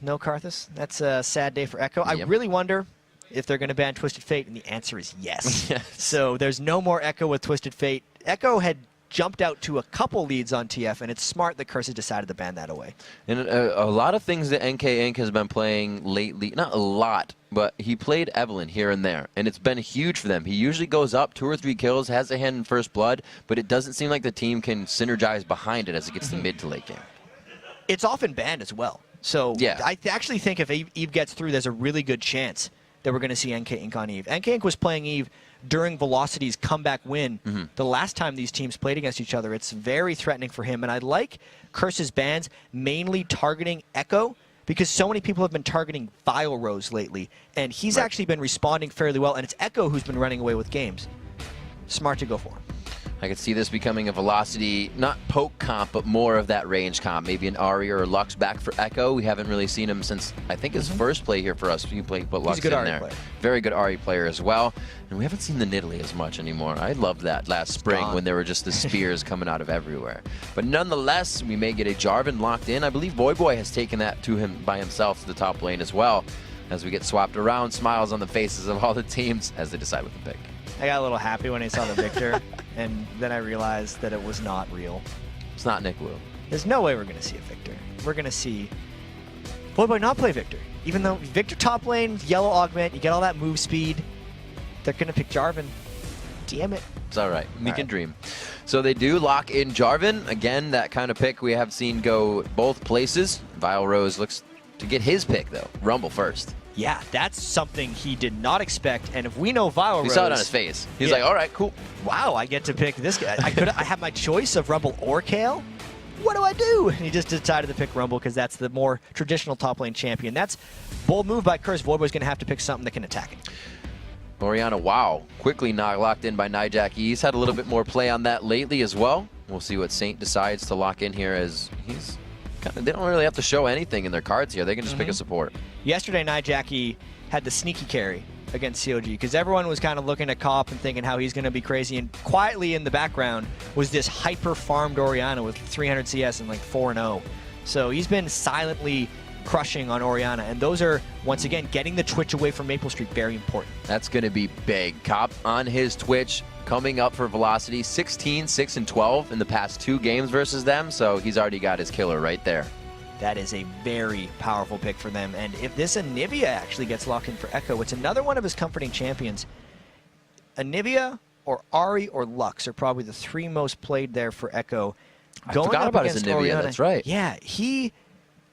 No Karthus. That's a sad day for Echo. I really wonder if they're going to ban Twisted Fate, and the answer is yes. Yes. So there's no more Echo with Twisted Fate. Echo had jumped out to a couple leads on TF, and it's smart that Curse has decided to ban that away. And a lot of things that NK Inc. has been playing lately, not a lot, but he played Evelyn here and there, and it's been huge for them. He usually goes up 2 or 3 kills, has a hand in first blood, but it doesn't seem like the team can synergize behind it as it gets to mid to late game. It's often banned as well. So yeah. I actually think if Eve gets through, there's a really good chance that we're going to see NK Inc. on Eve. NK Inc. was playing Eve during Velocity's comeback win the last time these teams played against each other. It's very threatening for him, and I like Curse's bans mainly targeting Echo because so many people have been targeting Vile Rose lately, and he's actually been responding fairly well, and it's Echo who's been running away with games. Smart to go for him. I could see this becoming a Velocity, not poke comp, but more of that range comp. Maybe an Ari or a Lux back for Echo. We haven't really seen him since, I think, his first play here for us. He put Lux He's a good in Ari there. player. Very good Ari player as well. And we haven't seen the Nidalee as much anymore. I loved that last spring when there were just the spears coming out of everywhere. But nonetheless, we may get a Jarvan locked in. I believe Voyboy has taken that to him by himself to the top lane as well. As we get swapped around, smiles on the faces of all the teams as they decide what to pick. I got a little happy when I saw the Victor, and then I realized that it was not real. It's not Nick Wu. There's no way we're going to see a Victor. We're going to see Voyboy not play Victor. Even though Victor top lane, yellow augment, you get all that move speed, they're going to pick Jarvan. Damn it. It's all right. We can dream. So they do lock in Jarvan. Again, that kind of pick we have seen go both places. Vile Rose looks to get his pick, though. Rumble first. Yeah, that's something he did not expect. And if we know Vile Rose... You saw it on his face. He's like, all right, cool. Wow, I get to pick this guy. I have my choice of Rumble or Kale. What do I do? And he just decided to pick Rumble because that's the more traditional top lane champion. That's bold move by Curse. Voyboy's going to have to pick something that can attack it. Orianna, wow. Quickly locked in by Nijak. He's had a little bit more play on that lately as well. We'll see what Saint decides to lock in here as he's... They don't really have to show anything in their cards here. They can just pick a support. Yesterday, Nijaki had the sneaky carry against COG because everyone was kind of looking at Cop and thinking how he's going to be crazy. And quietly in the background was this hyper-farmed Orianna with 300 CS and like 4-0. So he's been silently crushing on Orianna. And those are, once again, getting the Twitch away from Maple Street, very important. That's going to be big. Cop on his Twitch. Coming up for Velocity, 16, 6, and 12 in the past 2 games versus them, so he's already got his killer right there. That is a very powerful pick for them, and if this Anivia actually gets locked in for Echo, it's another one of his comforting champions. Anivia or Ari or Lux are probably the 3 most played there for Echo. I forgot about his Anivia, Orianna, that's right. Yeah, he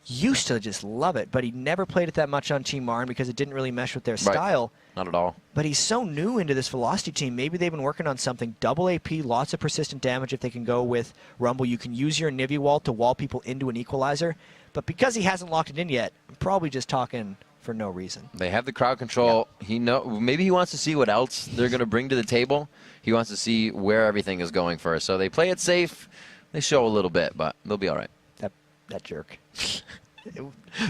used to just love it, but he never played it that much on Team Marn because it didn't really mesh with their style. Not at all. But he's so new into this Velocity team. Maybe they've been working on something. Double AP, lots of persistent damage if they can go with Rumble. You can use your Nivea wall to wall people into an equalizer. But because he hasn't locked it in yet, I'm probably just talking for no reason. They have the crowd control. Yep. Maybe he wants to see what else they're going to bring to the table. He wants to see where everything is going first. So they play it safe. They show a little bit, but they'll be all right. That jerk.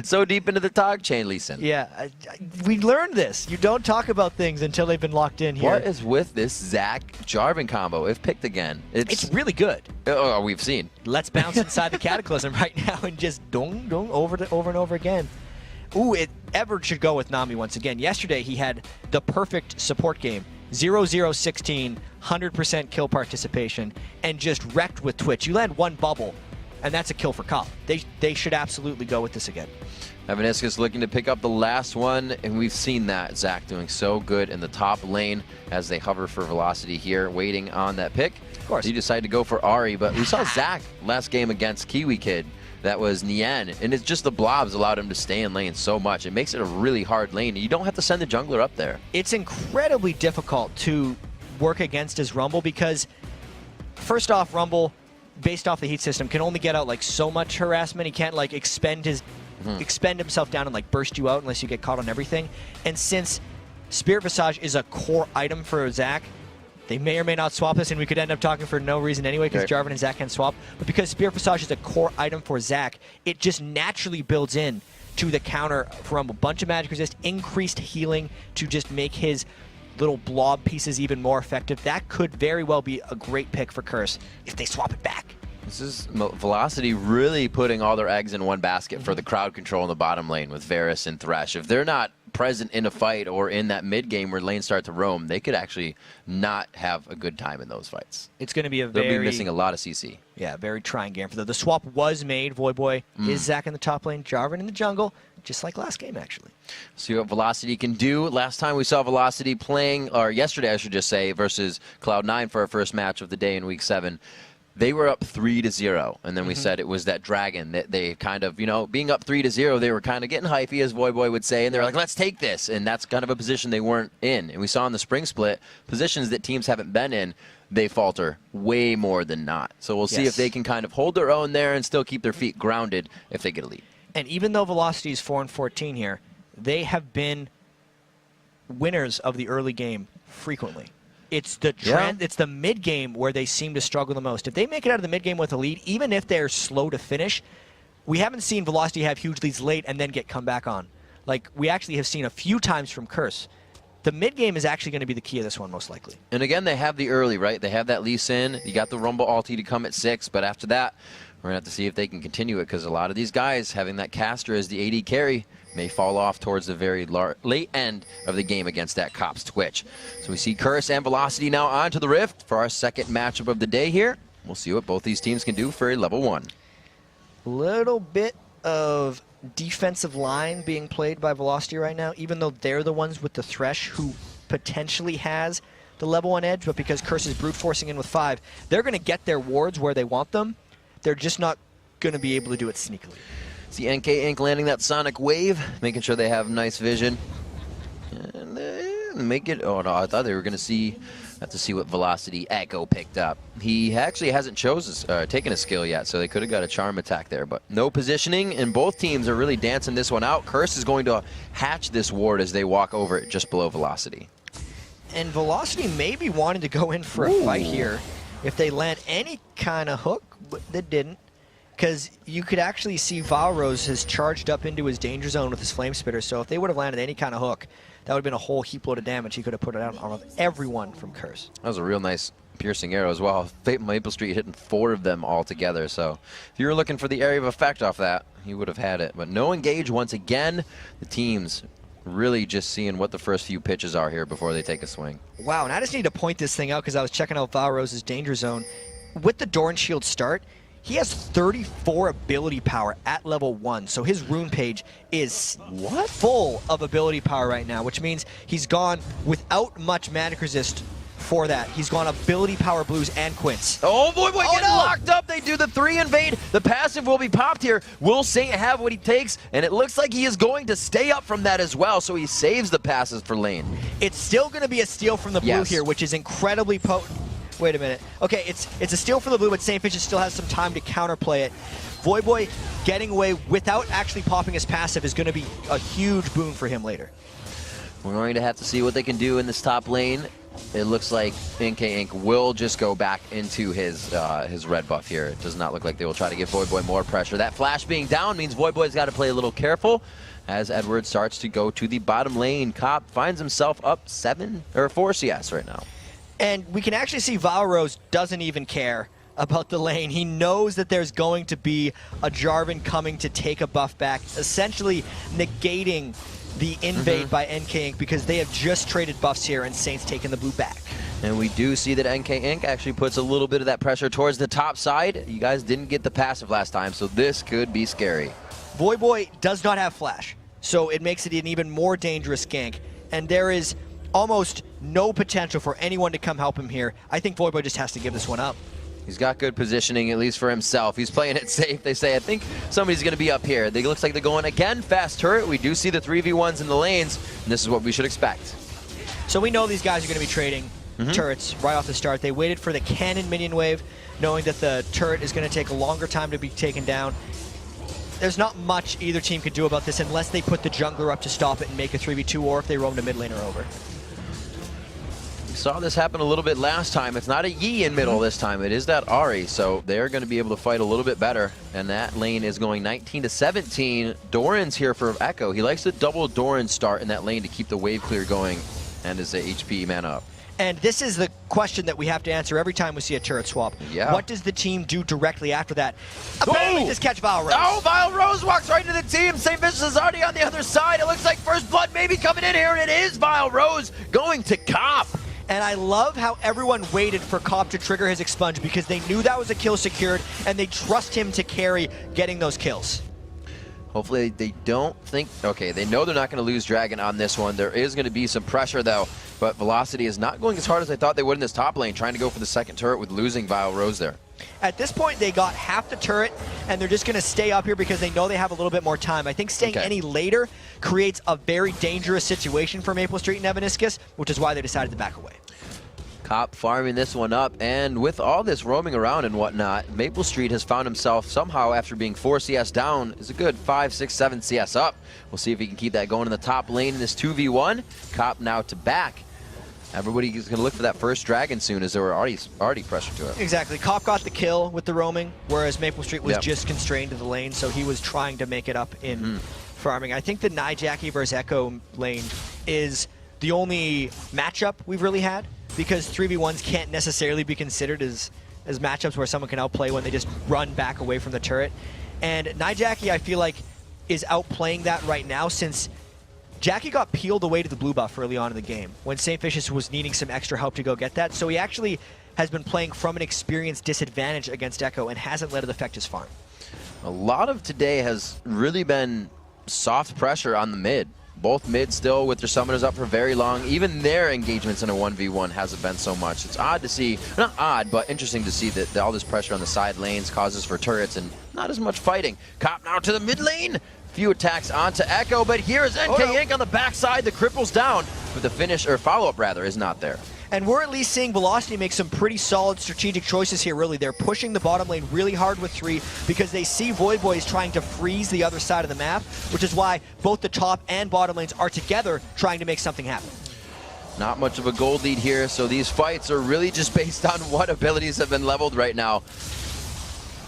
So deep into the talk chain, Leeson. Yeah, we learned this. You don't talk about things until they've been locked in here. What is with this Zach Jarvan combo, if picked again? It's really good. Oh, we've seen. Let's bounce inside the Cataclysm right now and just dong over and over again. Ooh, Everett should go with Nami once again. Yesterday he had the perfect support game. 0-0-16, 100% kill participation, and just wrecked with Twitch. You land 1 bubble, and that's a kill for Cop. They should absolutely go with this again. Evaniscus looking to pick up the last one, and we've seen that. Zach doing so good in the top lane as they hover for Velocity here, waiting on that pick. Of course. He decided to go for Ari, but we saw Zach last game against Kiwi Kid. That was Nian, and it's just the blobs allowed him to stay in lane so much. It makes it a really hard lane. You don't have to send the jungler up there. It's incredibly difficult to work against his Rumble because, first off, Rumble, based off the heat system, can only get out like so much harassment. He can't like expend himself down and like burst you out unless you get caught on everything. And since Spirit Visage is a core item for Zach, they may or may not swap this, and we could end up talking for no reason anyway because Jarvan and Zach can swap. But because Spirit Visage is a core item for Zach, it just naturally builds in to the counter for Rumble. Bunch of magic resist, increased healing to just make his little blob pieces even more effective. That could very well be a great pick for Curse if they swap it back. This is Velocity really putting all their eggs in one basket for the crowd control in the bottom lane with VES and Thresh. If they're not present in a fight or in that mid game where lanes start to roam, they could actually not have a good time in those fights. It's going to be They'll be missing a lot of CC. Yeah, very trying game for them. The swap was made. Voyboy is Zach in the top lane, Jarvan in the jungle, just like last game, actually. See what Velocity can do. Last time we saw Velocity playing, or yesterday I should just say, versus Cloud9 for our first match of the day in Week 7. They were up 3-0, and then we said it was that dragon that they kind of, you know, being up 3-0, they were kind of getting hypey, as Voyboy would say, and they're like, let's take this, and that's kind of a position they weren't in. And we saw in the spring split, positions that teams haven't been in, they falter way more than not. So we'll see if they can kind of hold their own there and still keep their feet grounded if they get a lead. And even though Velocity is 4-14 here, they have been winners of the early game frequently. It's the trend. It's the mid game where they seem to struggle the most. If they make it out of the mid game with a lead, even if they're slow to finish, we haven't seen Velocity have huge leads late and then get come back on. Like we actually have seen a few times from Curse. The mid game is actually going to be the key of this one, most likely. And again, they have the early, right? They have that Lee Sin. You got the Rumble ulti to come at 6, but after that, we're going to have to see if they can continue it, because a lot of these guys having that caster as the AD carry may fall off towards the very late end of the game against that Cops Twitch. So we see Curse and Velocity now on to the Rift for our second matchup of the day here. We'll see what both these teams can do for a level 1. Little bit of defensive line being played by Velocity right now, even though they're the ones with the Thresh who potentially has the level 1 edge, but because Curse is brute forcing in with 5, they're going to get their wards where they want them. They're just not going to be able to do it sneakily. See NK Inc. landing that Sonic Wave, making sure they have nice vision. And make it, oh no, I thought they were going to have to see what Velocity Echo picked up. He actually hasn't taken a skill yet, so they could have got a charm attack there, but no positioning, and both teams are really dancing this one out. Curse is going to hatch this ward as they walk over it just below Velocity. And Velocity may be wanting to go in for a fight here if they land any kind of hook, but they didn't. Because you could actually see Valrose has charged up into his danger zone with his Flame Spitter, so if they would have landed any kind of hook, that would have been a whole heap load of damage he could have put it out on everyone from Curse. That was a real nice piercing arrow as well. Maple Street hitting 4 of them all together, so if you were looking for the area of effect off that, he would have had it. But no engage once again. The teams really just seeing what the first few pitches are here before they take a swing. Wow, and I just need to point this thing out because I was checking out Valrose's danger zone. With the Doran Shield start, he has 34 ability power at level 1, so his rune page is full of ability power right now, which means he's gone without much magic resist for that. He's gone ability power blues and quints. Oh, Voyboy getting locked up. They do the 3 invade. The passive will be popped here. Will Saint have what he takes? And it looks like he is going to stay up from that as well, so he saves the passes for lane. It's still going to be a steal from the blue here, which is incredibly potent. Wait a minute. Okay, it's a steal for the blue, but St. Fitch still has some time to counterplay it. Voyboy getting away without actually popping his passive is going to be a huge boon for him later. We're going to have to see what they can do in this top lane. It looks like NK Inc. will just go back into his red buff here. It does not look like they will try to give Voyboy more pressure. That flash being down means Voyboy's got to play a little careful as Edward starts to go to the bottom lane. Cop finds himself up 4 CS right now. And we can actually see Valrose doesn't even care about the lane. He knows that there's going to be a Jarvan coming to take a buff back, essentially negating the invade by NK Inc. because they have just traded buffs here and Saint's taking the blue back. And we do see that NK Inc. actually puts a little bit of that pressure towards the top side. You guys didn't get the passive last time, so this could be scary. Voyboy does not have flash, so it makes it an even more dangerous gank. And there is almost no potential for anyone to come help him here. I think Voyboy just has to give this one up. He's got good positioning, at least for himself. He's playing it safe. They say, I think somebody's going to be up here. It looks like they're going again fast turret. We do see the 3v1s in the lanes, and this is what we should expect. So we know these guys are going to be trading turrets right off the start. They waited for the cannon minion wave, knowing that the turret is going to take a longer time to be taken down. There's not much either team could do about this unless they put the jungler up to stop it and make a 3v2, or if they roam the mid laner over. We saw this happen a little bit last time. It's not a Yi in middle this time. It is that Ahri, so they're going to be able to fight a little bit better. And that lane is going 19-17. Doran's here for Echo. He likes to double Doran start in that lane to keep the wave clear going and his HP mana up. And this is the question that we have to answer every time we see a turret swap. Yeah. What does the team do directly after that? Apparently just catch Vile Rose. Oh, Vile Rose walks right into the team. St. Vicious is already on the other side. It looks like First Blood maybe coming in here, and it is Vile Rose going to Cop. And I love how everyone waited for Cop to trigger his expunge because they knew that was a kill secured, and they trust him to carry getting those kills. Hopefully they don't think, okay, they know they're not going to lose Dragon on this one. There is going to be some pressure though, but Velocity is not going as hard as I thought they would in this top lane, trying to go for the second turret with losing Vile Rose there. At this point, they got half the turret, and they're just going to stay up here because they know they have a little bit more time. I think staying any later creates a very dangerous situation for Maple Street and Evaniscus, which is why they decided to back away. Cop farming this one up, and with all this roaming around and whatnot, Maple Street has found himself somehow, after being 4 CS down, is a good 5, 6, 7 CS up. We'll see if he can keep that going in the top lane in this 2v1. Cop now to back. Everybody is going to look for that first Dragon soon, as they were already pressured to it. Exactly. Cop got the kill with the roaming, whereas Maple Street was just constrained to the lane, so he was trying to make it up in farming. I think the Nijaki versus Echo lane is the only matchup we've really had, because 3v1s can't necessarily be considered as matchups where someone can outplay when they just run back away from the turret. And Nijaki, I feel like, is outplaying that right now, since Jackie got peeled away to the blue buff early on in the game when St. Vicious was needing some extra help to go get that. So he actually has been playing from an experience disadvantage against Echo and hasn't let it affect his farm. A lot of today has really been soft pressure on the mid. Both mid still with their summoners up for very long. Even their engagements in a 1v1 hasn't been so much. It's odd to see, not odd, but interesting to see that all this pressure on the side lanes causes for turrets and not as much fighting. Cop now to the mid lane. Few attacks onto Echo, but here is NK Inc on the backside. The cripple's down, but the finish, or follow-up rather, is not there. And we're at least seeing Velocity make some pretty solid strategic choices here, really. They're pushing the bottom lane really hard with 3 because they see Void Boys trying to freeze the other side of the map, which is why both the top and bottom lanes are together trying to make something happen. Not much of a gold lead here, so these fights are really just based on what abilities have been leveled right now.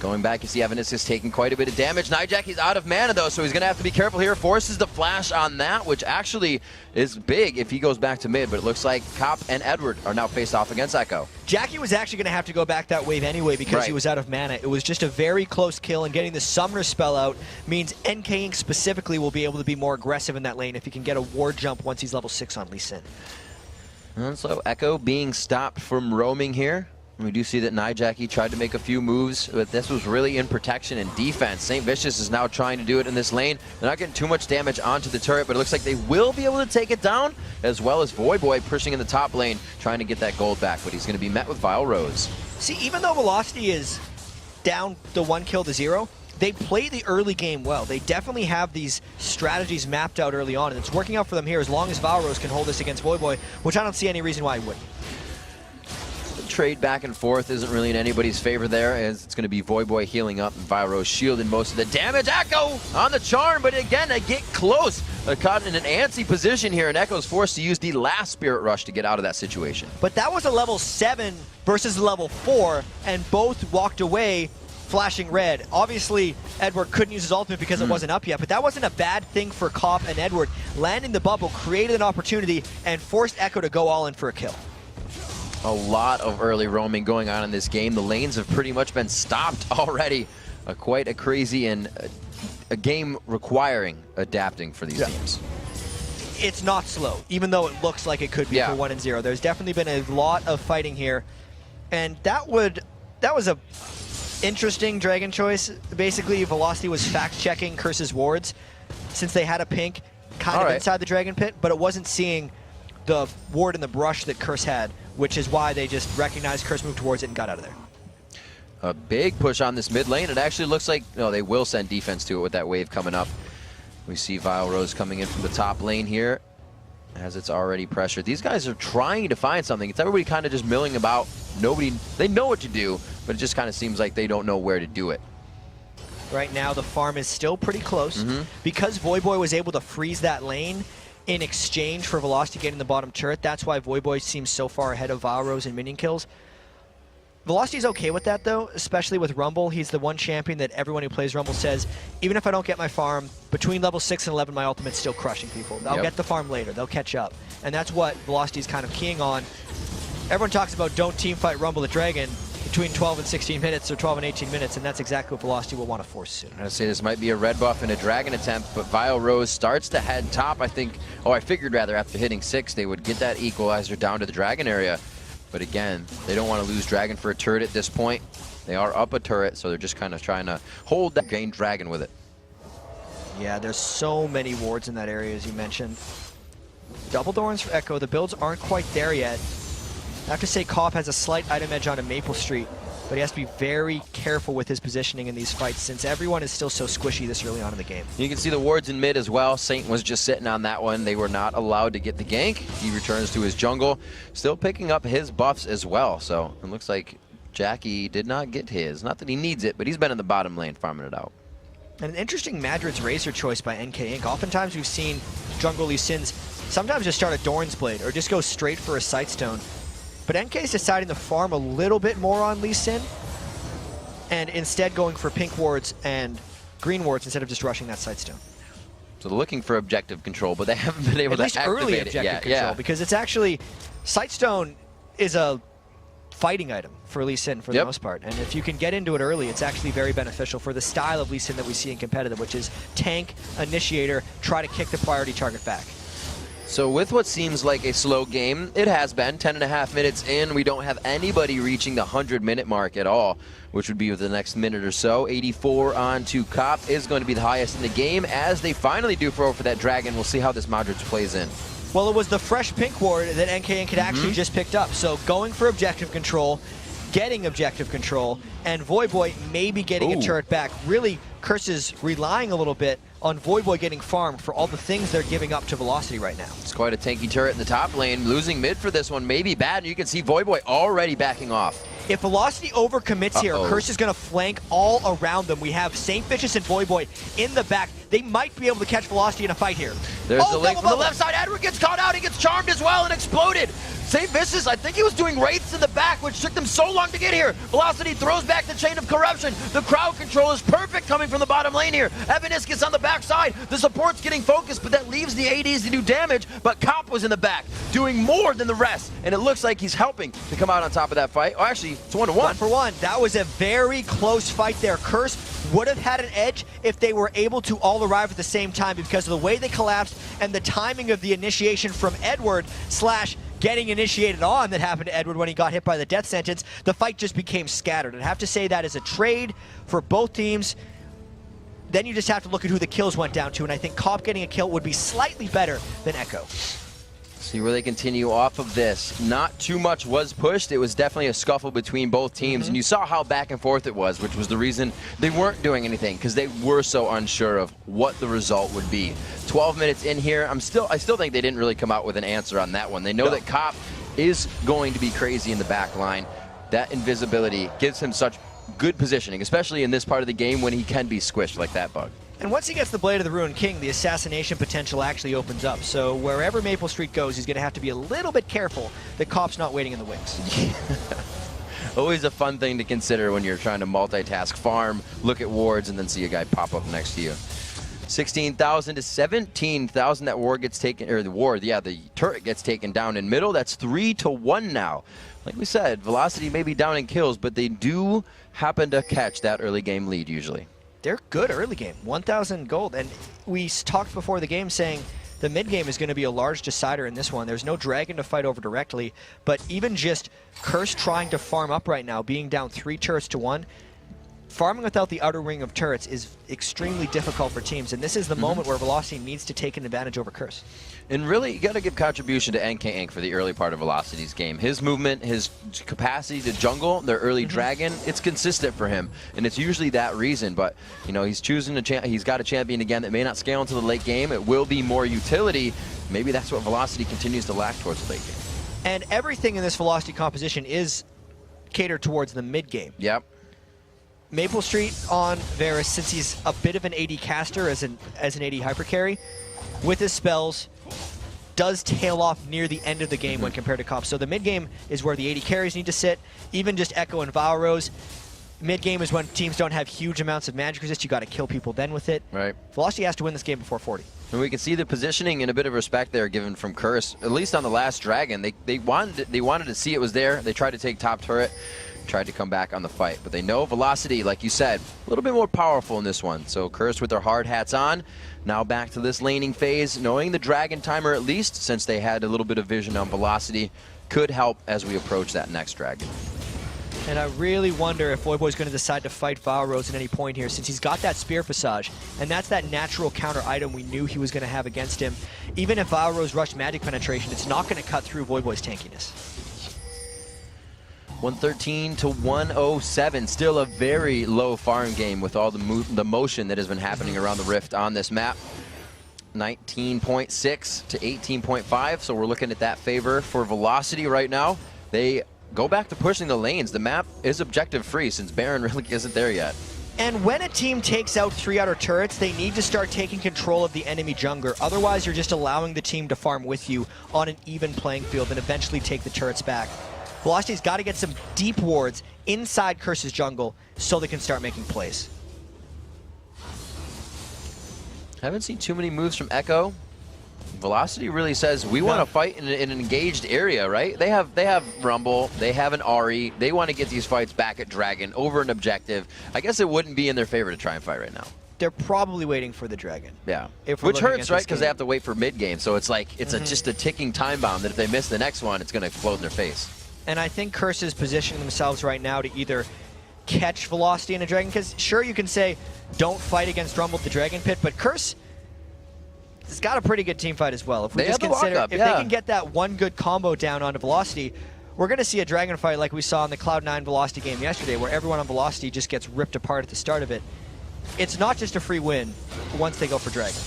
Going back, you see Evaniscus taking quite a bit of damage. Nijaki's out of mana though, so he's gonna have to be careful here. Forces the flash on that, which actually is big if he goes back to mid, but it looks like Cop and Edward are now faced off against Echo. Jackie was actually gonna have to go back that wave anyway because he was out of mana. It was just a very close kill, and getting the Summoner spell out means NK Inc specifically will be able to be more aggressive in that lane if he can get a ward jump once he's level 6 on Lee Sin. And so Echo being stopped from roaming here. We do see that Nijaki tried to make a few moves, but this was really in protection and defense. St. Vicious is now trying to do it in this lane. They're not getting too much damage onto the turret, but it looks like they will be able to take it down, as well as Void Boy pushing in the top lane, trying to get that gold back, but he's going to be met with Vile Rose. See, even though Velocity is down the 1 kill to 0, they play the early game well. They definitely have these strategies mapped out early on, and it's working out for them here as long as Vile Rose can hold this against Void Boy, which I don't see any reason why he wouldn't. Trade back and forth isn't really in anybody's favor there, as it's going to be Void Boy healing up and Vile Rose shielding most of the damage. Echo on the charm, but again, they get close. They're caught in an antsy position here, and Echo's forced to use the last Spirit Rush to get out of that situation. But that was a level 7 versus level 4, and both walked away flashing red. Obviously, Edward couldn't use his ultimate because it wasn't up yet, but that wasn't a bad thing for Cop and Edward. Landing the bubble created an opportunity and forced Echo to go all in for a kill. A lot of early roaming going on in this game. The lanes have pretty much been stopped already. Quite a crazy and a game requiring adapting for these teams. It's not slow, even though it looks like it could be for 1 and 0. There's definitely been a lot of fighting here, and that was a interesting Dragon choice. Basically, Velocity was fact-checking Curse's wards since they had a pink kind of inside the Dragon Pit, but it wasn't seeing the ward in the brush that Curse had, which is why they just recognized Curse, moved towards it, and got out of there. A big push on this mid lane. It actually looks like, no, they will send defense to it with that wave coming up. We see Vile Rose coming in from the top lane here as it's already pressured. These guys are trying to find something. It's everybody kind of just milling about. They know what to do, but it just kind of seems like they don't know where to do it. Right now, the farm is still pretty close. Because Void Boy was able to freeze that lane in exchange for Velocity getting the bottom turret, that's why Void Boy seems so far ahead of Vile Rose in minion kills. Velocity's okay with that though, especially with Rumble. He's the one champion that everyone who plays Rumble says, even if I don't get my farm, between level 6 and 11, my ultimate's still crushing people. I'll get the farm later, they'll catch up. And that's what Velocity's kind of keying on. everyone talks about don't team fight Rumble the Dragon between 12 and 16 minutes or 12 and 18 minutes, and that's exactly what Velocity will want to force soon. I say this might be a red buff and a dragon attempt, but Vile Rose starts to head top. I figured rather after hitting 6 they would get that equalizer down to the dragon area. But again, they don't want to lose dragon for a turret at this point. They are up a turret, so they're just kind of trying to hold that gain dragon with it. Yeah, there's so many wards in that area, as you mentioned. Double Thorns for Echo. The builds aren't quite there yet. I have to say Kopp has a slight item edge onto Maple Street, but he has to be very careful with his positioning in these fights since everyone is still so squishy this early on in the game. You can see the wards in mid as well. Saint was just sitting on that one. They were not allowed to get the gank. He returns to his jungle, still picking up his buffs as well. So it looks like Jackie did not get his. Not that he needs it, but he's been in the bottom lane farming it out. And an interesting Madrid's Razor choice by NK Inc. Oftentimes we've seen jungle Lee Sins sometimes just start a Doran's Blade or just go straight for a Sightstone. But NK is deciding to farm a little bit more on Lee Sin and instead going for pink wards and green wards instead of just rushing that Sightstone. So they're looking for objective control, but they haven't been able to activate it. At least early objective control, because it's actually, Sightstone is a fighting item for Lee Sin for the most part. And if you can get into it early, it's actually very beneficial for the style of Lee Sin that we see in competitive, which is tank, initiator, try to kick the priority target back. So with what seems like a slow game, it has been 10.5 minutes in. We don't have anybody reaching the 100-minute mark at all, which would be with the next minute or so. 84 on to Kopp is going to be the highest in the game as they finally do throw for that dragon. We'll see how this Modric plays in. Well, it was the fresh pink ward that NK Inc. had actually just picked up. So going for objective control, getting objective control, and Voyboy maybe getting a turret back. Really, Curse is relying a little bit on Voyboy getting farmed for all the things they're giving up to Velocity right now. It's quite a tanky turret in the top lane. Losing mid for this one may be bad, and you can see Voyboy already backing off. If Velocity overcommits here, Curse is going to flank all around them. We have St. Vicious and Voyboy in the back. They might be able to catch Velocity in a fight here. There's the link from the left side. Edward gets caught out. He gets charmed as well and exploded. St. Vicious, I think he was doing wraiths in the back, which took them so long to get here. Velocity throws back the chain of corruption. The crowd control is perfect coming from the bottom lane here. Evaniscus on the backside. The support's getting focused, but that leaves the ADs to do damage. But Kopp was in the back, doing more than the rest. And it looks like he's helping to come out on top of that fight. Oh, actually, it's 1-1. 1-for-1. That was a very close fight there. Curse would have had an edge if they were able to all arrive at the same time because of the way they collapsed and the timing of the initiation from Edward / getting initiated on that happened to Edward when he got hit by the death sentence. The fight just became scattered. I'd have to say that is a trade for both teams. Then you just have to look at who the kills went down to, and I think Kopp getting a kill would be slightly better than Echo. See where they continue off of this. Not too much was pushed. It was definitely a scuffle between both teams, and you saw how back and forth it was, which was the reason they weren't doing anything, because they were so unsure of what the result would be. 12 minutes in here, I still think they didn't really come out with an answer on that one. They know that Kopp is going to be crazy in the back line. That invisibility gives him such good positioning, especially in this part of the game when he can be squished like that bug. And once he gets the Blade of the Ruined King, the assassination potential actually opens up. So wherever Maple Street goes, he's going to have to be a little bit careful that Kopp's not waiting in the wings. Always a fun thing to consider when you're trying to multitask, farm, look at wards, and then see a guy pop up next to you. 16,000 to 17,000. That ward gets taken, or the turret gets taken down in middle. That's 3-1 now. Like we said, Velocity may be down in kills, but they do happen to catch that early game lead usually. They're good early game, 1,000 gold. And we talked before the game saying the mid game is going to be a large decider in this one. There's no dragon to fight over directly, but even just Curse trying to farm up right now, being down 3 turrets to 1, farming without the outer ring of turrets is extremely difficult for teams, and this is the moment where Velocity needs to take an advantage over Curse. And really, you got to give contribution to NK Inc. for the early part of Velocity's game. His movement, his capacity to jungle, their early dragon, it's consistent for him, and it's usually that reason. But you know, he's choosing he's got a champion again that may not scale into the late game. It will be more utility. Maybe that's what Velocity continues to lack towards the late game. And everything in this Velocity composition is catered towards the mid game. Yep. Maple Street on VES, since he's a bit of an AD caster as an AD hyper carry, with his spells, does tail off near the end of the game when compared to Kopp. So the mid game is where the AD carries need to sit. Even just Echo and Valrose. Mid game is when teams don't have huge amounts of magic resist. You got to kill people then with it. Right. Velocity has to win this game before 40. And we can see the positioning and a bit of respect there given from Curse, at least on the last Dragon. They wanted to see it was there. They tried to take top turret, tried to come back on the fight. But they know Velocity, like you said, a little bit more powerful in this one. So Curse with their hard hats on, now back to this laning phase, knowing the Dragon timer at least, since they had a little bit of vision on Velocity, could help as we approach that next Dragon. And I really wonder if Voyboy's going to decide to fight Valrose at any point here, since he's got that Spear Passage, and that's that natural counter item we knew he was going to have against him. Even if Valrose rushed Magic Penetration, it's not going to cut through Voyboy's tankiness. 113 to 107, still a very low farm game with all the motion that has been happening around the Rift on this map. 19.6 to 18.5, so we're looking at that favor for Velocity right now. They go back to pushing the lanes. The map is objective free since Baron really isn't there yet. And when a team takes out 3 outer turrets, they need to start taking control of the enemy jungler. Otherwise, you're just allowing the team to farm with you on an even playing field and eventually take the turrets back. Velocity's got to get some deep wards inside Curse's jungle so they can start making plays. Haven't seen too many moves from Echo. Velocity really says we want to fight in an engaged area, right? They have Rumble, they have an Ahri, they want to get these fights back at Dragon over an objective. I guess it wouldn't be in their favor to try and fight right now. They're probably waiting for the Dragon. Yeah, which hurts, right? Because they have to wait for mid game, so it's like it's just a ticking time bomb that if they miss the next one, it's going to explode in their face. And I think Curse is positioning themselves right now to either catch Velocity in a Dragon, because sure, you can say don't fight against Rumble at the Dragon Pit, but Curse has got a pretty good team fight as well. If we just consider, if they can get that one good combo down onto Velocity, we're going to see a Dragon fight like we saw in the Cloud9 Velocity game yesterday, where everyone on Velocity just gets ripped apart at the start of it. It's not just a free win once they go for Dragon.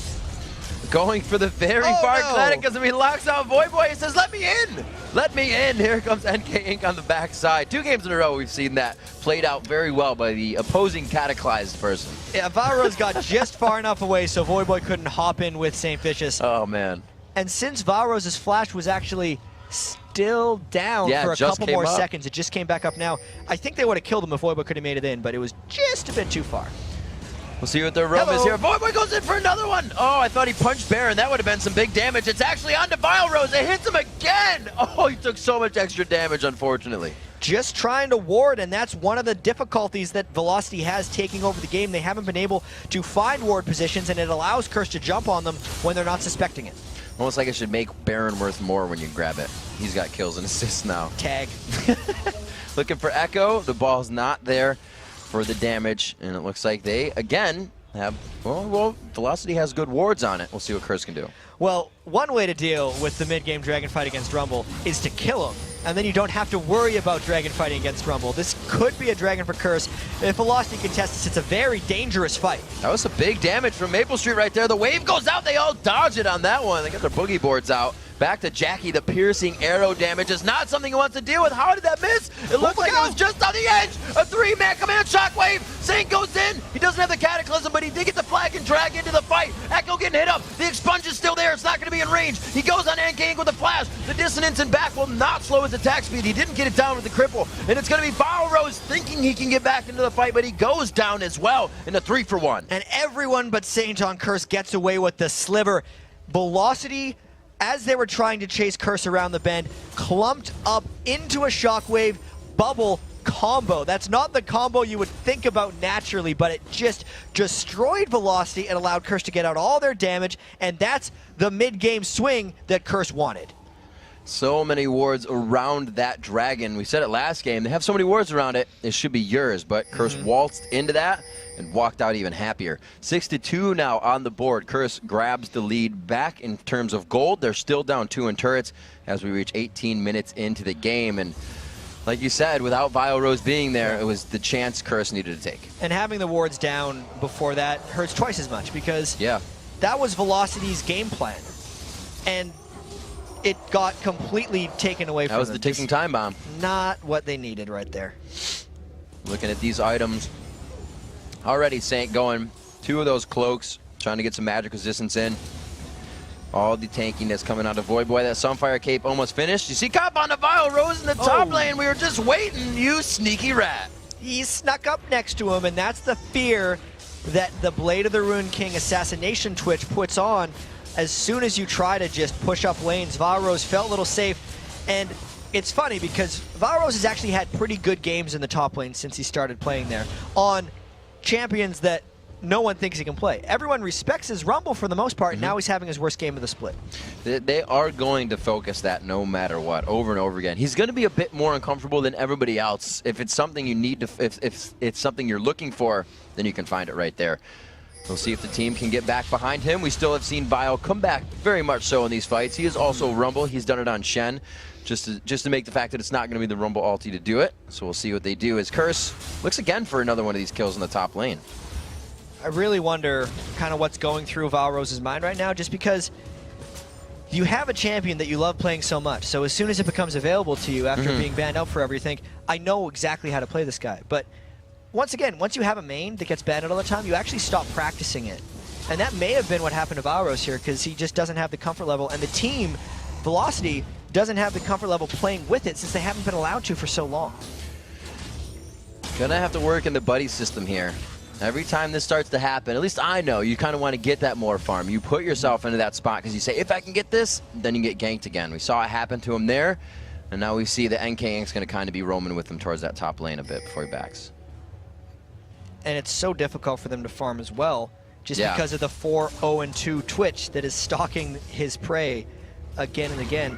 Going for the very far Kinetic as he locks out Voyboy. He says, let me in! Let me in! Here comes NK Inc. on the backside. 2 games in a row we've seen that played out very well by the opposing Cataclysed person. Yeah, Valrose got just far enough away so Voyboy couldn't hop in with St. Vicious. Oh, man. And since Valrose's flash was actually still down for a couple more seconds, it just came back up now. I think they would have killed him if Voyboy could have made it in, but it was just a bit too far. We'll see what their roam is here. Voyboy goes in for another one. Oh, I thought he punched Baron. That would have been some big damage. It's actually on to Valrose. It hits him again. Oh, he took so much extra damage, unfortunately. Just trying to ward, and that's one of the difficulties that Velocity has taking over the game. They haven't been able to find ward positions, and it allows Curse to jump on them when they're not suspecting it. Almost like it should make Baron worth more when you grab it. He's got kills and assists now. Tag. Looking for Echo. The ball's not there for the damage, and it looks like they, again, have, well, Velocity has good wards on it. We'll see what Curse can do. Well, one way to deal with the mid-game Dragon fight against Rumble is to kill him, and then you don't have to worry about Dragon fighting against Rumble. This could be a Dragon for Curse. If Velocity contests this, it's a very dangerous fight. That was some big damage from Maple Street right there. The wave goes out. They all dodge it on that one. They got their boogie boards out. Back to Jackie. The piercing arrow damage is not something he wants to deal with. How did that miss? It looks like it was just on the edge. A 3-man command shockwave. Saint goes in. He doesn't have the Cataclysm, but he did get the flag and drag into the fight. Echo getting hit up. The expunge is still there. It's not going to be in range. He goes on NK Inc. with a flash. The dissonance and back will not slow his attack speed. He didn't get it down with the cripple. And it's going to be Valrose thinking he can get back into the fight, but he goes down as well in a 3-for-1. And everyone but Saint on Curse gets away with the sliver. Velocity, as they were trying to chase Curse around the bend, clumped up into a shockwave bubble combo. That's not the combo you would think about naturally, but it just destroyed Velocity and allowed Curse to get out all their damage, and that's the mid-game swing that Curse wanted. So many wards around that Dragon. We said it last game. They have so many wards around it, it should be yours, but Curse waltzed into that and walked out even happier. 6-2 now on the board. Curse grabs the lead back in terms of gold. They're still down 2 in turrets as we reach 18 minutes into the game. And like you said, without Valrose being there, it was the chance Curse needed to take. And having the wards down before that hurts twice as much, because that was Velocity's game plan. And it got completely taken away from them. That was the ticking time bomb. Not what they needed right there. Looking at these items. Already Saint going 2 of those cloaks, trying to get some magic resistance in. All the tankiness coming out of Voyboy. That Sunfire Cape almost finished. You see Cop on the Valrose in the top lane. We were just waiting, you sneaky rat. He snuck up next to him, and that's the fear that the Blade of the Ruined King assassination twitch puts on as soon as you try to just push up lanes, Valrose felt a little safe. And it's funny because Valrose has actually had pretty good games in the top lane since he started playing there on champions that no one thinks he can play. Everyone respects his Rumble for the most part, and now he's having his worst game of the split. They are going to focus that no matter what, over and over again. He's going to be a bit more uncomfortable than everybody else. If it's something you need to, if it's something you're looking for, then you can find it right there. We'll see if the team can get back behind him. We still have seen Vile come back very much so in these fights. He is also Rumble. He's done it on Shen, just to make the fact that it's not going to be the Rumble ulti to do it. So we'll see what they do as Curse looks again for another one of these kills in the top lane. I really wonder kind of what's going through Valrose's mind right now, just because you have a champion that you love playing so much. So as soon as it becomes available to you after being banned out forever, you think, I know exactly how to play this guy. But once again, once you have a main that gets banned out all the time, you actually stop practicing it. And that may have been what happened to Valrose here, because he just doesn't have the comfort level. And the team, Velocity, doesn't have the comfort level playing with it since they haven't been allowed to for so long. Gonna have to work in the buddy system here. Every time this starts to happen, at least I know, you kind of want to get that more farm. You put yourself into that spot because you say, if I can get this, then you get ganked again. We saw it happen to him there, and now we see that NKink's going to kind of be roaming with him towards that top lane a bit before he backs. And it's so difficult for them to farm as well, just because of the 4-0-2 Twitch that is stalking his prey again and again.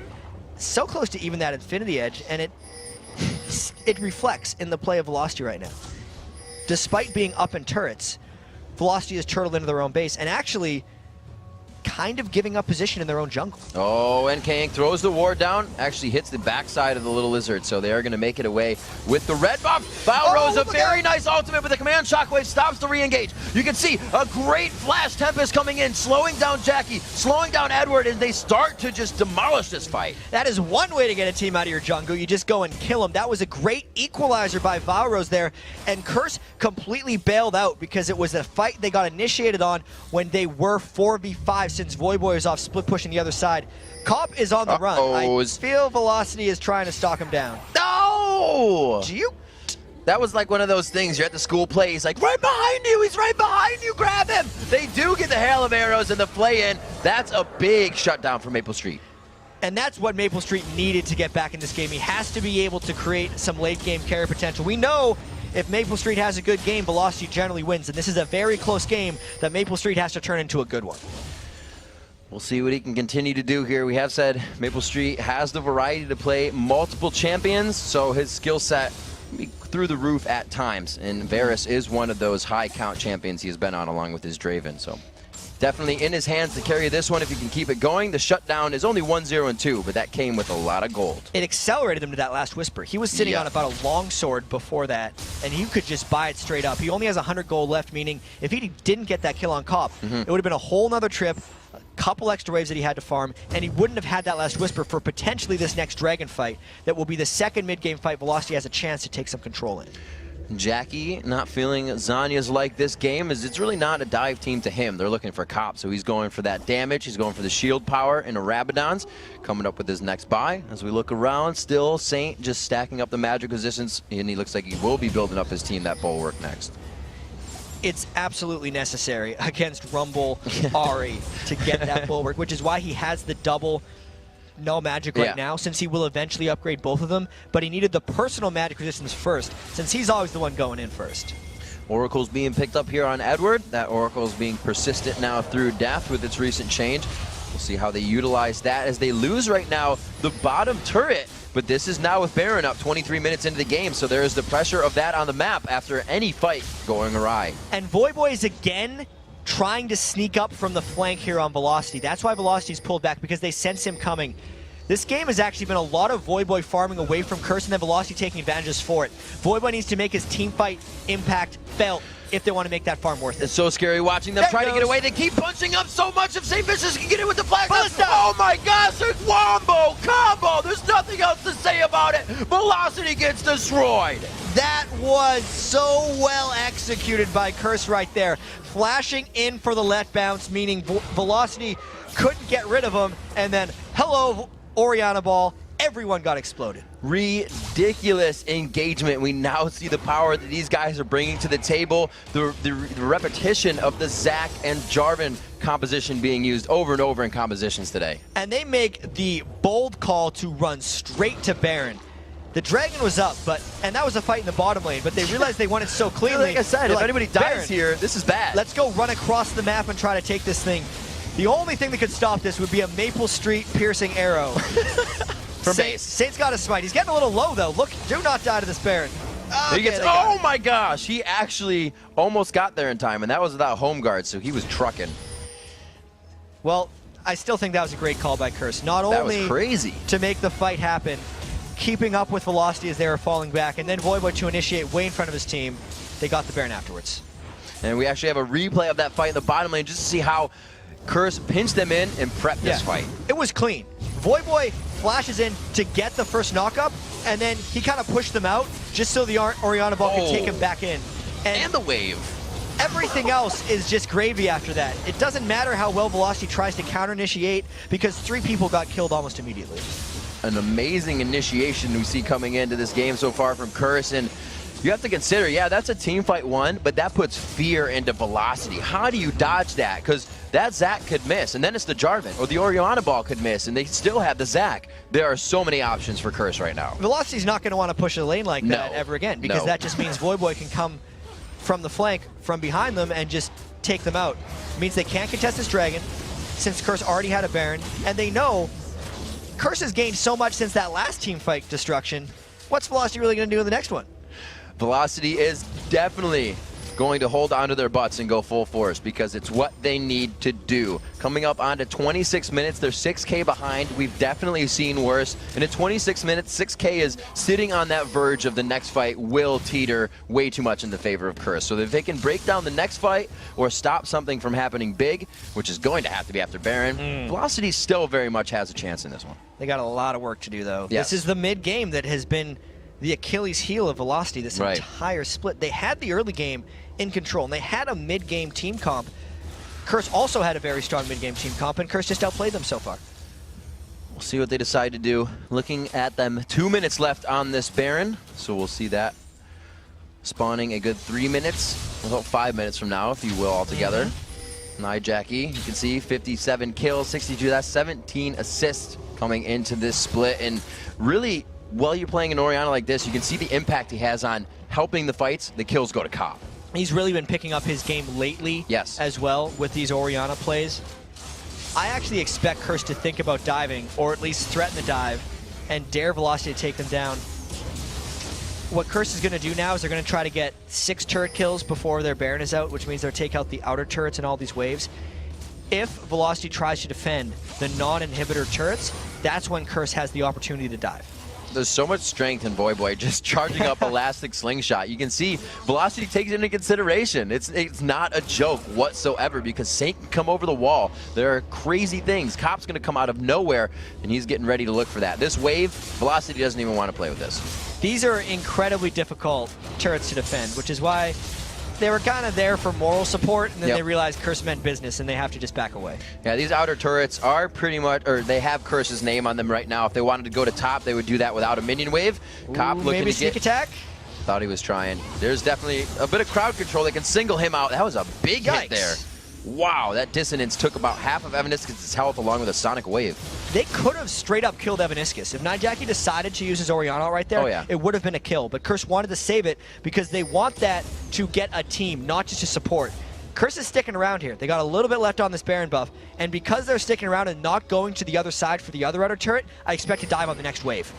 So close to even that Infinity Edge, and it reflects in the play of Velocity right now. Despite being up in turrets, Velocity has turtled into their own base and actually kind of giving up position in their own jungle. Oh, NKink throws the ward down, actually hits the backside of the little lizard, so they are going to make it away with the red buff. Valrose, a very nice ultimate with a command shockwave, stops the re-engage. You can see a great flash Tempest coming in, slowing down Jackie, slowing down Edward, and they start to just demolish this fight. That is one way to get a team out of your jungle. You just go and kill them. That was a great equalizer by Valrose there, and Curse completely bailed out because it was a fight they got initiated on when they were 4v5 since Voyboy is off split pushing the other side. Cop is on the run. I feel Velocity is trying to stalk him down. No! That was like one of those things, you're at the school play, he's like, right behind you, he's right behind you, grab him! They do get the hail of arrows and the play in. That's a big shutdown for Maple Street. And that's what Maple Street needed to get back in this game. He has to be able to create some late game carry potential. We know if Maple Street has a good game, Velocity generally wins, and this is a very close game that Maple Street has to turn into a good one. We'll see what he can continue to do here. We have said Maple Street has the variety to play multiple champions, so his skill set can be through the roof at times. And VES is one of those high count champions he has been on along with his Draven. So definitely in his hands to carry this one if he can keep it going. The shutdown is only 1-0-2, but that came with a lot of gold. It accelerated him to that last Whisper. He was sitting on about a longsword before that, and he could just buy it straight up. He only has 100 gold left, meaning if he didn't get that kill on Cop, it would have been a whole nother trip, a couple extra waves that he had to farm, and he wouldn't have had that last Whisper for potentially this next Dragon fight that will be the second mid-game fight Velocity has a chance to take some control in. Jackie not feeling Zanya's like this game, as it's really not a dive team to him. They're looking for Cop, so he's going for that damage. He's going for the shield power into Rabadon's, coming up with his next buy. As we look around, still Saint just stacking up the magic resistance, and he looks like he will be building up his team that bulwark next. It's absolutely necessary against Rumble Ari to get that bulwark, which is why he has the double no magic right now, since he will eventually upgrade both of them, but he needed the personal magic resistance first, since he's always the one going in first. Oracle's being picked up here on Edward. That Oracle's being persistent now through death with its recent change. We'll see how they utilize that as they lose right now the bottom turret, but this is now with Baron up 23 minutes into the game, so there is the pressure of that on the map after any fight going awry. And Voyboy is again trying to sneak up from the flank here on Velocity. That's why Velocity's pulled back, because they sense him coming. This game has actually been a lot of Voyboy farming away from Curse and then Velocity taking advantages for it. Voyboy needs to make his team fight impact felt if they want to make that farm worth it. It's so scary watching them try to get away. They keep punching up so much if St. Vicious can get it with the flag. Oh my gosh, there's wombo, combo. There's nothing else to say about it. Velocity gets destroyed. That was so well executed by Curse right there. Flashing in for the let bounce, meaning Velocity couldn't get rid of him, and then hello, Oriana Ball everyone got exploded. Ridiculous engagement. We now see the power that these guys are bringing to the table. The repetition of the Zach and Jarvan composition being used over and over in compositions today. And they make the bold call to run straight to Baron. The Dragon was up, and that was a fight in the bottom lane, but they realized they won it so cleanly. Like I said, if anybody dies here, this is bad. Let's go run across the map and try to take this thing. The only thing that could stop this would be a Maple Street piercing arrow. Saint's got a smite. He's getting a little low, though. Look, do not die to this Baron. Okay, oh my gosh, he actually almost got there in time, and that was without home guard, so he was trucking. Well, I still think that was a great call by Curse. Not only that was crazy to make the fight happen, keeping up with Velocity as they were falling back, and then Voyboy to initiate way in front of his team. They got the Baron afterwards. And we actually have a replay of that fight in the bottom lane just to see how Curse pinched them in and prepped this fight. It was clean. Voyboy flashes in to get the first knock-up, and then he kind of pushed them out just so the Orianna ball could take him back in. And the wave. Everything else is just gravy after that. It doesn't matter how well Velocity tries to counter-initiate because 3 people got killed almost immediately. An amazing initiation we see coming into this game so far from Curse, and you have to consider, yeah, that's a team fight one, but that puts fear into Velocity. How do you dodge that? Because that Zac could miss, and then it's the Jarvan, or the Orianna ball could miss, and they still have the Zac. There are so many options for Curse right now. Velocity's not going to want to push a lane like that ever again, because that just means Voyboy can come from the flank, from behind them, and just take them out. It means they can't contest this Dragon, since Curse already had a Baron, and they know Curse has gained so much since that last team fight destruction. What's Velocity really going to do in the next one? Velocity is definitely going to hold onto their butts and go full force because it's what they need to do. Coming up onto 26 minutes, they're 6K behind. We've definitely seen worse. And at 26 minutes, 6K is sitting on that verge of the next fight will teeter way too much in the favor of Curse. So if they can break down the next fight or stop something from happening big, which is going to have to be after Baron, Velocity still very much has a chance in this one. They got a lot of work to do, though. Yes. This is the mid-game that has been the Achilles heel of Velocity this entire split. They had the early game in control, and they had a mid-game team comp. Curse also had a very strong mid-game team comp, and Curse just outplayed them so far. We'll see what they decide to do. Looking at them, 2 minutes left on this Baron, so we'll see that spawning a good 3 minutes, about 5 minutes from now, if you will, altogether. Na LCS, you can see 57 kills, 62, that's 17 assists coming into this split, and really, while you're playing an Orianna like this, you can see the impact he has on helping the fights. The kills go to Cop. He's really been picking up his game lately as well with these Orianna plays. I actually expect Curse to think about diving, or at least threaten the dive, and dare Velocity to take them down. What Curse is going to do now is they're going to try to get 6 turret kills before their Baron is out, which means they'll take out the outer turrets and all these waves. If Velocity tries to defend the non-inhibitor turrets, that's when Curse has the opportunity to dive. There's so much strength in Voyboy just charging up Elastic Slingshot. You can see Velocity takes it into consideration. It's not a joke whatsoever because Saint can come over the wall. There are crazy things. Cop's going to come out of nowhere, and he's getting ready to look for that. This wave, Velocity doesn't even want to play with this. These are incredibly difficult turrets to defend, which is why they were kind of there for moral support, and then they realized Curse meant business, and they have to just back away. Yeah, these outer turrets are pretty much, or they have Curse's name on them right now. If they wanted to go to top, they would do that without a minion wave. Cop looking maybe to sneak attack? Thought he was trying. There's definitely a bit of crowd control that can single him out. That was a big hit there. Wow, that dissonance took about half of Evaniscus' health along with a sonic wave. They could have straight up killed Evaniscus. If Na LCS decided to use his Orianna right there, it would have been a kill. But Curse wanted to save it because they want that to get a team, not just a support. Curse is sticking around here. They got a little bit left on this Baron buff, and because they're sticking around and not going to the other side for the other outer turret, I expect to dive on the next wave.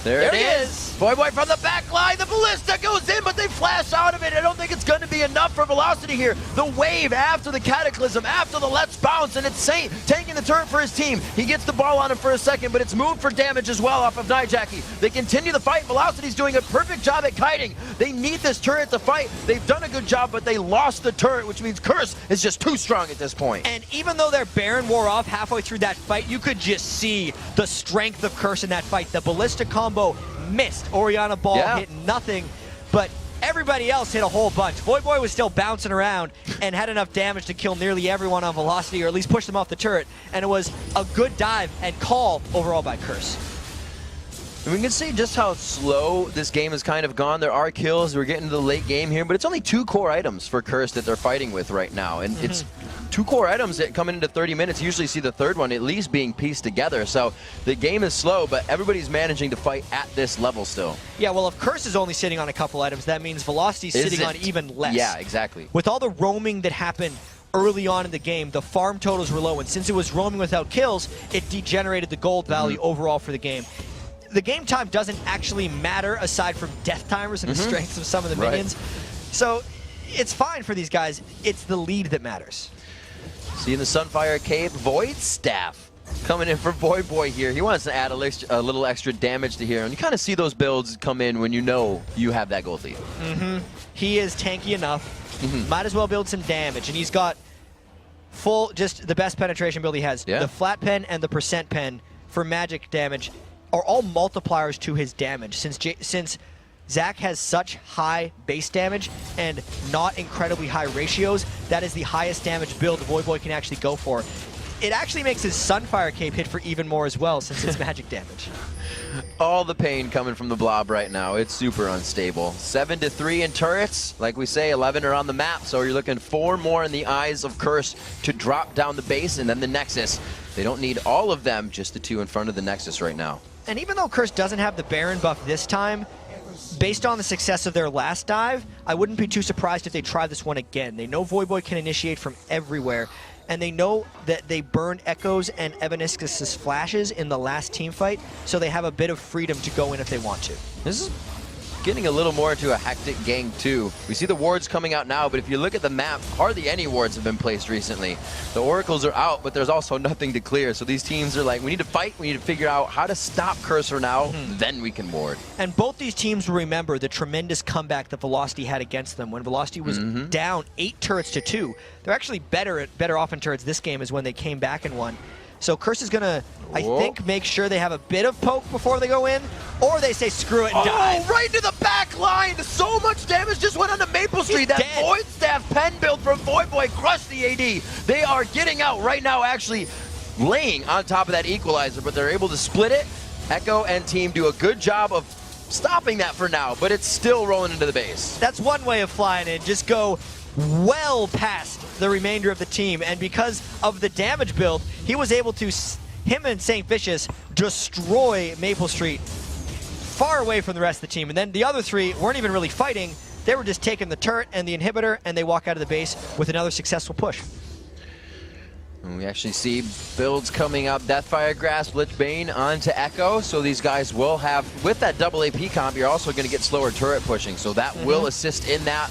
There it is. Voyboy from the back line. The ballista goes in, but they flash out of it. I don't think it's going to be enough for Velocity here. The wave after the Cataclysm, after the Let's Bounce, and it's Saint taking the turret for his team. He gets the ball on him for a second, but it's moved for damage as well off of Na LCS. They continue the fight. Velocity's doing a perfect job at kiting. They need this turret to fight. They've done a good job, but they lost the turret, which means Curse is just too strong at this point. And even though their Baron wore off halfway through that fight, you could just see the strength of Curse in that fight. The ballista combo missed. Orianna ball hit nothing, but everybody else hit a whole bunch. Voyboy was still bouncing around and had enough damage to kill nearly everyone on velocity, or at least push them off the turret. And it was a good dive and call overall by Curse. And we can see just how slow this game has kind of gone. There are kills. We're getting to the late game here, but it's only 2 core items for Curse that they're fighting with right now. And it's 2 core items that come into 30 minutes. You usually see the third one at least being pieced together. So the game is slow, but everybody's managing to fight at this level still. Yeah, well, if Curse is only sitting on a couple items, that means Velocity's sitting on even less. Yeah, exactly. With all the roaming that happened early on in the game, the farm totals were low, and since it was roaming without kills, it degenerated the gold value overall for the game. The game time doesn't actually matter aside from death timers and the strengths of some of the minions. So it's fine for these guys. It's the lead that matters. See in the Sunfire Cave, Void Staff coming in for Voyboy here. He wants to add a little extra damage to here. And you kind of see those builds come in when you know you have that gold lead. He is tanky enough. Might as well build some damage. And he's got full, just the best penetration build he has. The flat pen and the percent pen for magic damage are all multipliers to his damage. Since Zach has such high base damage and not incredibly high ratios, that is the highest damage build Voyboy can actually go for. It actually makes his Sunfire Cape hit for even more as well, since it's magic damage. All the pain coming from the Blob right now. It's super unstable. 7-3 in turrets. Like we say, 11 are on the map, so you're looking 4 more in the eyes of Curse to drop down the base, and then the Nexus. They don't need all of them, just the 2 in front of the Nexus right now. And even though Curse doesn't have the Baron buff this time, based on the success of their last dive, I wouldn't be too surprised if they try this one again. They know Voyboy can initiate from everywhere, and they know that they burned Echoes and Evaniscus's flashes in the last team fight, so they have a bit of freedom to go in if they want to. This is getting a little more into a hectic gang too. We see the wards coming out now, but if you look at the map, hardly any wards have been placed recently. The oracles are out, but there's also nothing to clear. So these teams are like, we need to fight, we need to figure out how to stop Cursor now, then we can ward. And both these teams will remember the tremendous comeback that Velocity had against them. When Velocity was down 8 turrets to 2, they're actually better off in turrets this game is when they came back and won. So Curse is gonna, I think, make sure they have a bit of poke before they go in, or they say screw it and dive. Right to the back line! So much damage just went on to Maple Street. That Void Staff pen build from Voyboy crushed the AD. They are getting out right now, actually laying on top of that equalizer, but they're able to split it. Echo and team do a good job of stopping that for now, but it's still rolling into the base. That's one way of flying in. Just go well past the remainder of the team, and because of the damage build, he was able to, him and St. Vicious, destroy Maple Street far away from the rest of the team. And then the other 3 weren't even really fighting, they were just taking the turret and the inhibitor, and they walk out of the base with another successful push. And we actually see builds coming up. Deathfire Grasp, Lich Bane onto Echo. So these guys will have, with that double AP comp, you're also going to get slower turret pushing. So that will assist in that.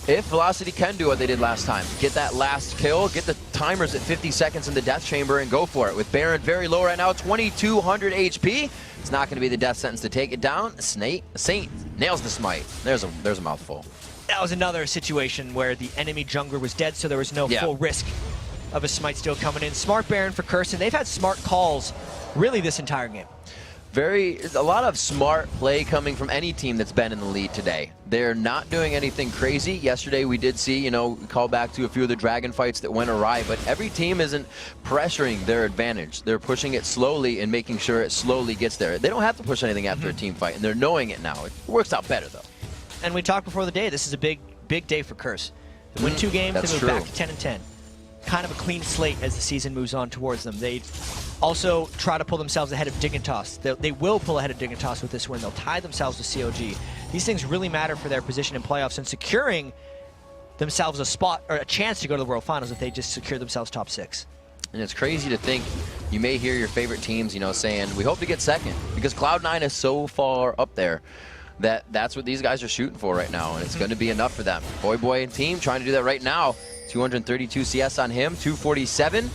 If Velocity can do what they did last time, get that last kill, get the timers at 50 seconds in the Death Chamber and go for it. With Baron very low right now, 2200 HP. It's not going to be the death sentence to take it down. Saint nails the smite. There's a mouthful. That was another situation where the enemy jungler was dead, so there was no full risk of a smite still coming in. Smart Baron for Curse, and they've had smart calls really this entire game. A lot of smart play coming from any team that's been in the lead today. They're not doing anything crazy. Yesterday we did see, call back to a few of the dragon fights that went awry, but every team isn't pressuring their advantage. They're pushing it slowly and making sure it slowly gets there. They don't have to push anything after a team fight, and they're knowing it now. It works out better though. And we talked before the day, this is a big day for Curse. They win 2 games, they move back to 10-10. Kind of a clean slate as the season moves on towards them. They also try to pull themselves ahead of Dignitas. They will pull ahead of Dignitas with this win. They'll tie themselves to COG. These things really matter for their position in playoffs and securing themselves a spot or a chance to go to the World Finals if they just secure themselves top 6. And it's crazy to think you may hear your favorite teams, saying, we hope to get second, because Cloud9 is so far up there that that's what these guys are shooting for right now, and it's going to be enough for them. Voyboy and team trying to do that right now. 232 CS on him, 247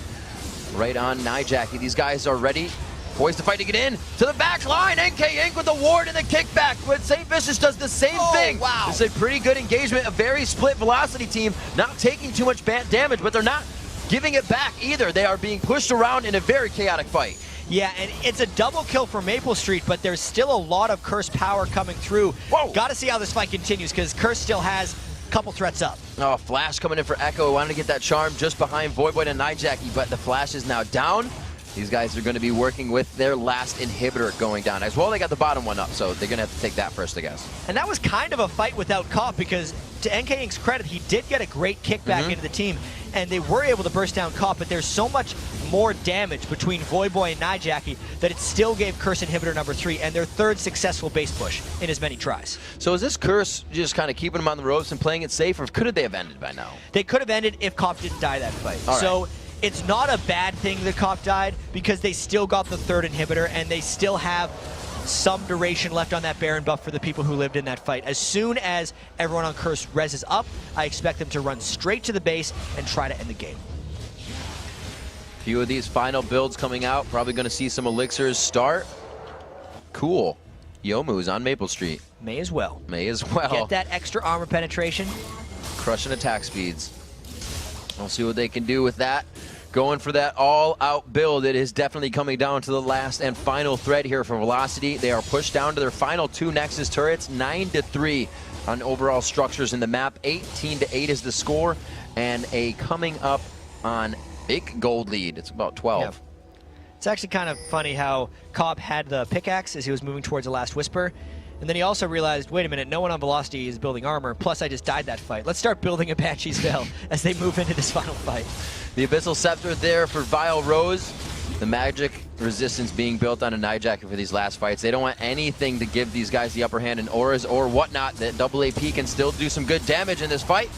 right on Nijaki. These guys are ready, poised to fight to get in to the back line. NK Inc with the ward and the kickback, but St. Vicious does the same thing. Wow. This is a pretty good engagement, a very split Velocity team, not taking too much damage, but they're not giving it back either. They are being pushed around in a very chaotic fight. Yeah, and it's a double kill for Maple Street, but there's still a lot of Curse power coming through. Whoa. Got to see how this fight continues, because Curse still has a couple threats up. Oh, Flash coming in for Echo. Wanted to get that charm just behind Voidboy and Nijaki, but the Flash is now down. These guys are going to be working with their last inhibitor going down. As well, they got the bottom one up, so they're going to have to take that first, I guess. And that was kind of a fight without Cop, because to NK Inc.'s credit, he did get a great kickback into the team, and they were able to burst down Cop, but there's so much more damage between Voidboy and Nijaki that it still gave Curse inhibitor number 3 and their third successful base push in as many tries. So is this Curse just kind of keeping them on the ropes and playing it safe, or could they have ended by now? They could have ended if Cop didn't die that fight. All right. So it's not a bad thing that Cop died, because they still got the third inhibitor and they still have some duration left on that Baron buff for the people who lived in that fight. As soon as everyone on Curse reses up, I expect them to run straight to the base and try to end the game. Few of these final builds coming out. Probably going to see some elixirs start. Cool. Youmu's on Maple Street. May as well. May as well. Get that extra armor penetration. Crushing attack speeds. We'll see what they can do with that. Going for that all-out build. It is definitely coming down to the last and final thread here for Velocity. They are pushed down to their final 2 Nexus turrets, 9-3 on overall structures in the map. 18-8 is the score, and a coming up on big gold lead. It's about 12. Yeah. It's actually kind of funny how Cobb had the pickaxe as he was moving towards the last Whisper, and then he also realized, wait a minute, no one on Velocity is building armor, plus I just died that fight. Let's start building a Banshee's Veil as they move into this final fight. The Abyssal Scepter there for Vile Rose. The magic resistance being built on a Nijaki for these last fights. They don't want anything to give these guys the upper hand in auras or whatnot. That double AP can still do some good damage in this fight.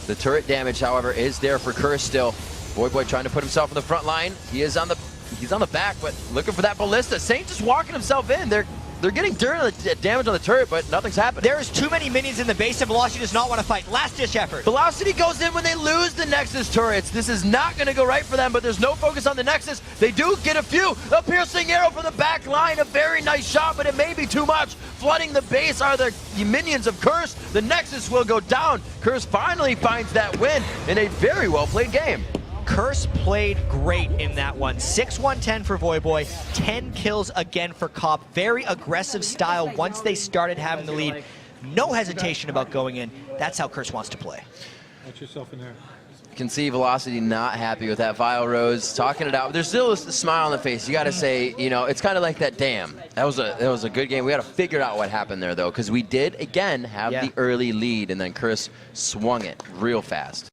The turret damage, however, is there for Curse still. Voidboy trying to put himself in the front line. He's on the back, but looking for that ballista. Saint just walking himself in. They're getting damage on the turret, but nothing's happening. There is too many minions in the base, and Velocity does not want to fight. Last ditch effort. Velocity goes in when they lose the Nexus turrets. This is not going to go right for them, but there's no focus on the Nexus. They do get a few. A piercing arrow from the back line. A very nice shot, but it may be too much. Flooding the base are the minions of Curse. The Nexus will go down. Curse finally finds that win in a very well-played game. Curse played great in that one. 6-1-10 for Voidboy, 10 kills again for Cop. Very aggressive style once they started having the lead. No hesitation about going in. That's how Curse wants to play. Watch yourself in there. You can see Velocity not happy with that. Vile Rose talking it out. But there's still a smile on the face. You got to say, you know, it's kind of like that. Damn, that was a good game. We got to figure out what happened there though, because we did again have the early lead, and then Curse swung it real fast.